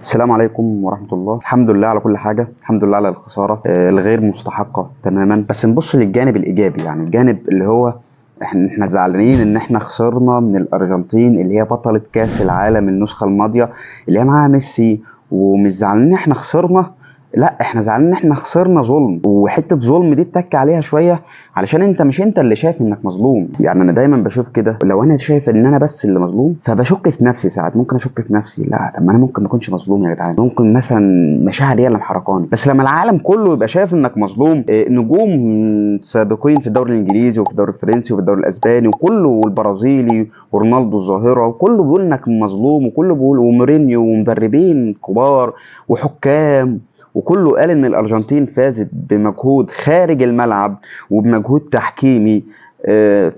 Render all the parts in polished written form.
السلام عليكم ورحمة الله. الحمد لله على كل حاجة، الحمد لله على الخسارة الغير مستحقة تماما. بس نبص للجانب الإيجابي، يعني الجانب اللي هو احنا زعلانين ان احنا خسرنا من الأرجنتين اللي هي بطلة كأس العالم النسخة الماضية اللي هي معاها ميسي. ومش زعلانين ان احنا خسرنا، لا احنا زعلانين ان احنا خسرنا ظلم، وحته ظلم دي اتك عليها شويه علشان انت مش انت اللي شايف انك مظلوم. يعني انا دايما بشوف كده، لو انا شايف ان انا بس اللي مظلوم فبشك في نفسي، ساعات ممكن اشك في نفسي، لا طب ما انا ممكن ما اكونش مظلوم يا جدعان، ممكن مثلا مشاعري هي اللي محركاني. بس لما العالم كله يبقى شايف انك مظلوم، نجوم سابقين في الدوري الانجليزي وفي الدوري الفرنسي وفي الدوري الاسباني وكله والبرازيلي ورونالدو الظاهره وكله بيقول انك مظلوم، وكله بيقول، ومورينيو ومدربين كبار وحكام، وكله قال ان الارجنتين فازت بمجهود خارج الملعب وبمجهود تحكيمي.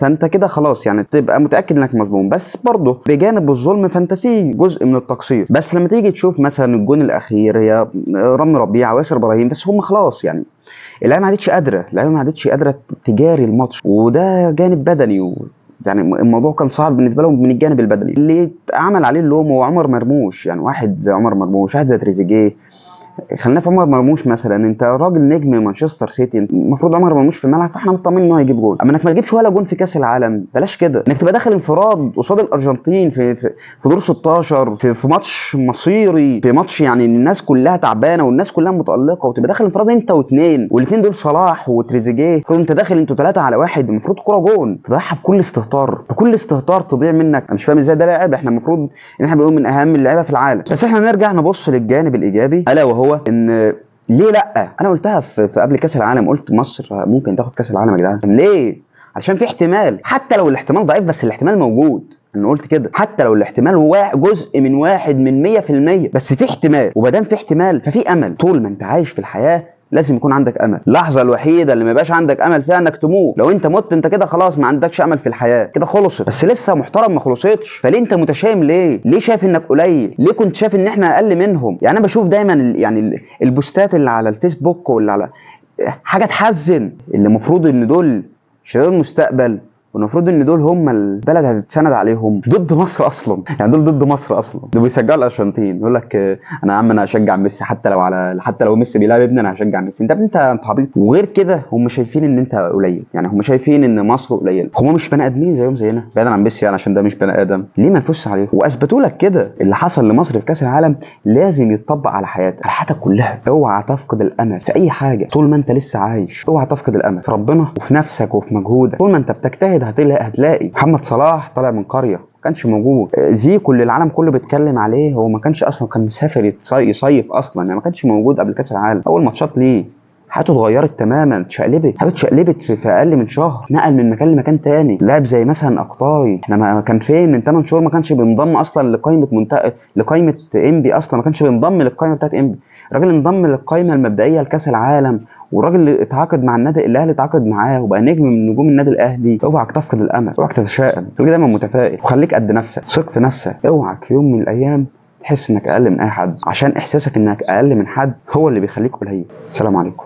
فانت كده خلاص يعني تبقى متاكد انك مظلوم. بس برضه بجانب الظلم فانت في جزء من التقصير. بس لما تيجي تشوف مثلا الجون الاخير، هي رامي ربيعه وياسر ابراهيم، بس هم خلاص يعني اللعيبه ما عادتش قادره، اللعيبه ما عادتش قادره تجاري الماتش، وده جانب بدني. يعني الموضوع كان صعب بالنسبه لهم من الجانب البدني. اللي اتعمل عليه اللوم هو عمر مرموش، يعني واحد زي عمر مرموش، واحد زي تريزيجيه. خلينا في عمر مرموش مثلا، انت راجل نجم مانشستر سيتي، المفروض عمر مرموش في الملعب فاحنا مطمنين ان هو هيجيب جول. اما انك ما تجيبش ولا جول في كاس العالم، بلاش كده، انك تبقى داخل انفراد قصاد الارجنتين في دور 16 في ماتش مصيري، في ماتش يعني الناس كلها تعبانه والناس كلها متالقه، وتبقى داخل انفراد انت واثنين، والاثنين دول صلاح وتريزيجيه، المفروض انت داخل انتوا 3 على 1، المفروض كوره جون تضيعها بكل استهتار، بكل استهتار تضيع منك. انا مش فاهم ازاي ده لاعب، احنا المفروض ان احنا بنقول من اهم اللعيبه في العالم. بس احنا نرجع نبص للجانب الايجابي، الا وهو ان ليه لا، انا قلتها في قبل كاس العالم، قلت مصر ممكن تاخد كاس العالم يا جدعان. ليه؟ علشان في احتمال، حتى لو الاحتمال ضعيف بس الاحتمال موجود. انا قلت كده، حتى لو الاحتمال هو جزء من 100%، بس في احتمال، ومادام في احتمال ففي امل. طول ما انت عايش في الحياه لازم يكون عندك امل. اللحظه الوحيده اللي ما يبقاش عندك امل فيها انك تموت. لو انت مت انت كده خلاص ما عندكش امل في الحياه، كده خلصت. بس لسه محترم ما خلصتش، فليه انت متشائم؟ ليه شايف انك قليل؟ ليه كنت شايف ان احنا اقل منهم؟ يعني انا بشوف دايما يعني البوستات اللي على الفيسبوك واللي على حاجه تحزن، اللي المفروض ان دول شباب المستقبل، والمفروض ان دول هم البلد هتتسند عليهم، ضد مصر اصلا. يعني دول ضد مصر اصلا، دول بيشجعوا الارجنتين. يقول لك انا يا عم انا هشجع ميسي، حتى لو ميسي بيلعب ابني انا هشجع ميسي. انت عبيط. وغير كده هم شايفين ان انت قليل، يعني هم شايفين ان مصر قليل. هم مش بني ادمين زيهم زينا، بعيدا عن ميسي يعني عشان ده مش بني ادم. ليه ما نفوزش عليهم؟ واثبتوا لك كده. اللي حصل لمصر في كاس العالم لازم يتطبق على حياتك، على حياتك كلها. اوعى تفقد الامل في اي حاجه طول ما انت لسه عايش. اوعى تفقد الامل في ربنا وفي نفسك وفي مجهودك. طول ما انت بتجتهد هتلاقي. محمد صلاح طالع من قريه ما كانش موجود، زيكو اللي العالم كله بيتكلم عليه هو ما كانش اصلا، كان مسافر يصيف اصلا، يعني ما كانش موجود قبل كاس العالم. اول ماتشات ليه حياته اتغيرت تماما، حياته اتشقلبت في اقل من شهر، نقل من مكان لمكان تاني. لاعب زي مثلا اقطاي، احنا ما كان فين من 8 شهور؟ ما كانش بينضم اصلا لقائمه انبي، اصلا ما كانش بينضم للقائمه بتاعت انبي. الراجل انضم للقائمه المبدئيه لكاس العالم، والراجل اللي اتعاقد مع النادي الاهلي اتعاقد معاه وبقى نجم من نجوم النادي الاهلي. اوعك تفقد الامل، اوعك تتشائم، خليك دايما متفائل وخليك قد نفسك، ثق في نفسك. اوعك في يوم من الايام تحس انك اقل من اي حد، عشان احساسك انك اقل من حد هو اللي بيخليك قليل. السلام عليكم.